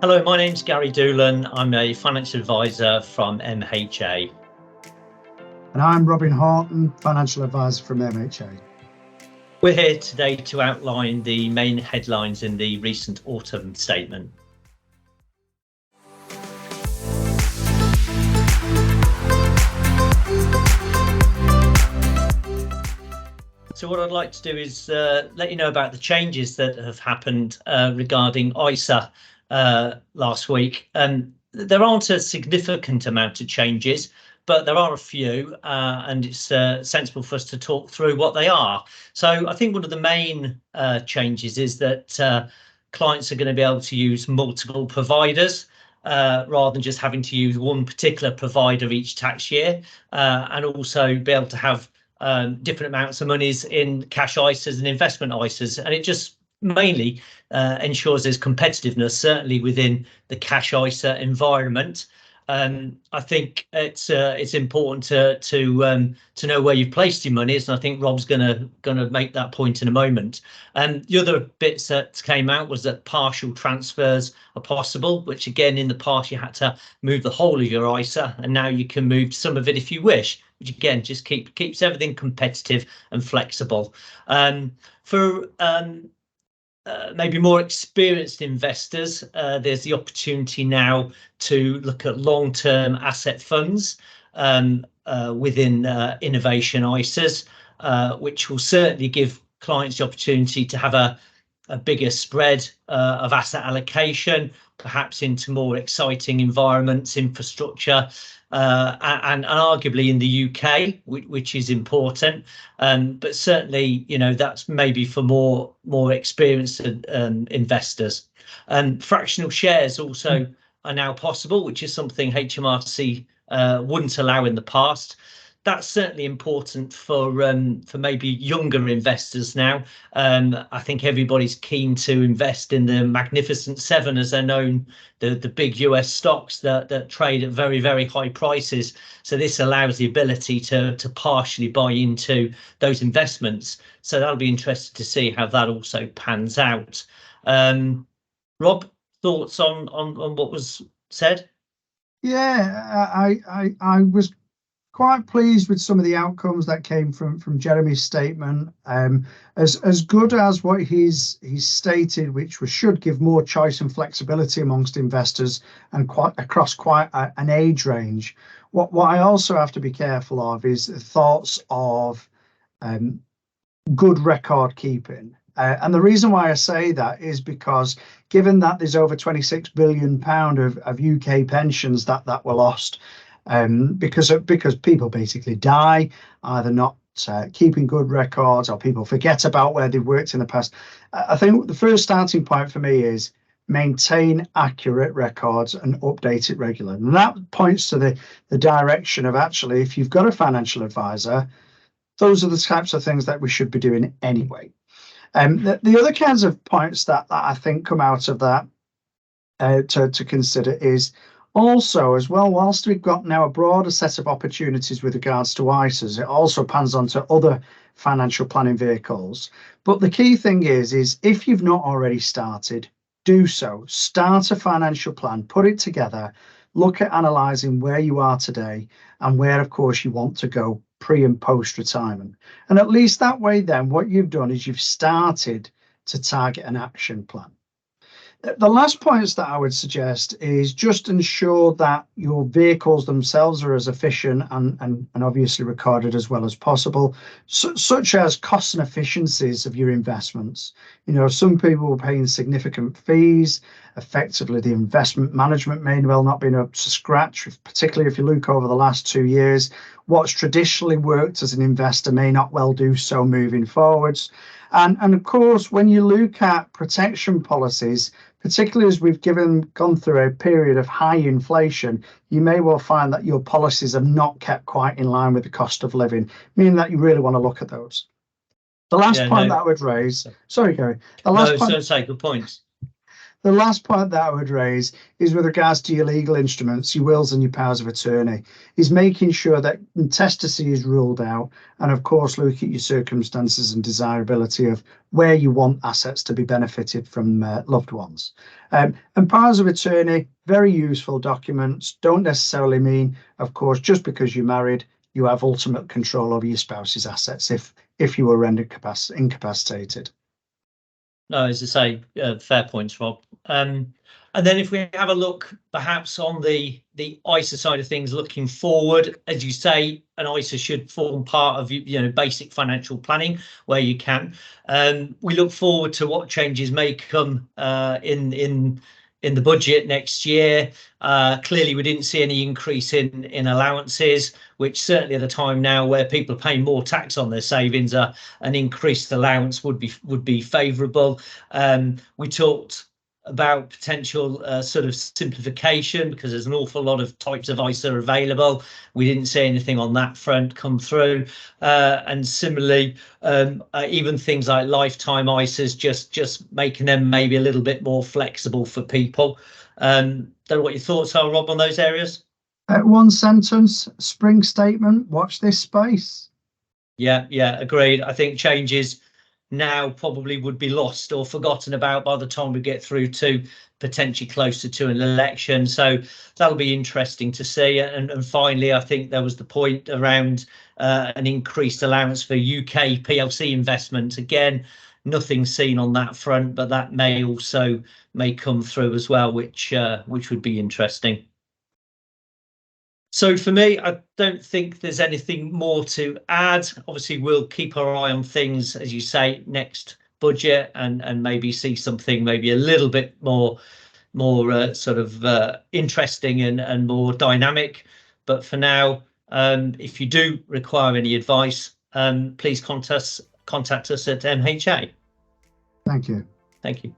Hello, my name's Gary Doolan. I'm a financial advisor from MHA. And I'm Robin Horton, financial advisor from MHA. We're here today to outline the main headlines in the recent autumn statement. So what I'd like to do is let you know about the changes that have happened regarding ISA last week. There aren't a significant amount of changes, but there are a few, and it's sensible for us to talk through what they are. So I think one of the main changes is that clients are going to be able to use multiple providers rather than just having to use one particular provider each tax year, and also be able to have different amounts of monies in cash ISAs and investment ISAs, and it just mainly ensures there's competitiveness, certainly within the cash ISA environment. I think it's important to know where you've placed your monies, and I think Rob's gonna make that point in a moment. The other bits that came out was that partial transfers are possible, which again in the past you had to move the whole of your ISA, and now you can move some of it if you wish, which again just keeps everything competitive and flexible. For maybe more experienced investors, there's the opportunity now to look at long-term asset funds within innovation ISAs, which will certainly give clients the opportunity to have a bigger spread of asset allocation, perhaps into more exciting environments, infrastructure, and arguably in the UK, which is important. But certainly, that's maybe for more experienced investors. Fractional shares also are now possible, which is something HMRC wouldn't allow in the past. That's certainly important for maybe younger investors now. I think everybody's keen to invest in the Magnificent Seven, as they're known, the big US stocks that trade at very, very high prices. So this allows the ability to partially buy into those investments. So that'll be interesting to see how that also pans out. Rob, thoughts on what was said? Yeah, I was quite pleased with some of the outcomes that came from Jeremy's statement. As good as what he's stated, which should give more choice and flexibility amongst investors and across quite an age range. What I also have to be careful of is the thoughts of good record keeping. And the reason why I say that is because given that there's over £26 billion of UK pensions that were lost, because people basically die, either not keeping good records or people forget about where they've worked in the past. I think the first starting point for me is maintain accurate records and update it regularly. And that points to the direction of actually, if you've got a financial advisor, those are the types of things that we should be doing anyway. The other kinds of points that I think come out of that to consider is also, as well, whilst we've got now a broader set of opportunities with regards to ISAs, it also pans onto other financial planning vehicles. But the key thing is if you've not already started, do so. Start a financial plan, put it together, look at analysing where you are today and where, of course, you want to go pre and post retirement. And at least that way, then, what you've done is you've started to target an action plan. The last points that I would suggest is just ensure that your vehicles themselves are as efficient and obviously recorded as well as possible, such as costs and efficiencies of your investments. Some people are paying significant fees. Effectively, the investment management may well not be up to scratch, particularly if you look over the last 2 years. What's traditionally worked as an investor may not well do so moving forwards. And of course, when you look at protection policies, particularly as we've gone through a period of high inflation, you may well find that your policies have not kept quite in line with the cost of living, meaning that you really want to look at those. The last point that I would raise, sorry, Gary. Good points. the last point that I would raise is with regards to your legal instruments, your wills and your powers of attorney, is making sure that intestacy is ruled out, and of course look at your circumstances and desirability of where you want assets to be benefited from loved ones. And powers of attorney, very useful documents, don't necessarily mean, of course, just because you're married, you have ultimate control over your spouse's assets if you were rendered incapacitated. No, as I say, fair points, Rob. And then if we have a look perhaps on the ISA side of things looking forward, as you say, an ISA should form part of basic financial planning where you can. We look forward to what changes may come in the budget next year. Clearly, we didn't see any increase in allowances, which certainly at a time now where people are paying more tax on their savings, an increased allowance would be favourable. We talked about potential sort of simplification because there's an awful lot of types of ISA available. We didn't see anything on that front come through, and similarly even things like lifetime ISAs, just making them maybe a little bit more flexible for people. Don't know what your thoughts are, Rob, on those areas. One sentence, spring statement, watch this space. Yeah, agreed. I think changes now probably would be lost or forgotten about by the time we get through to potentially closer to an election. So that'll be interesting to see. And finally, I think there was the point around an increased allowance for UK PLC investment. Again, nothing seen on that front, but that may come through as well, which would be interesting. So for me, I don't think there's anything more to add. Obviously, we'll keep our eye on things, as you say, next budget and maybe see something maybe a little bit more sort of interesting and more dynamic. But for now, if you do require any advice, please contact us at MHA. Thank you. Thank you.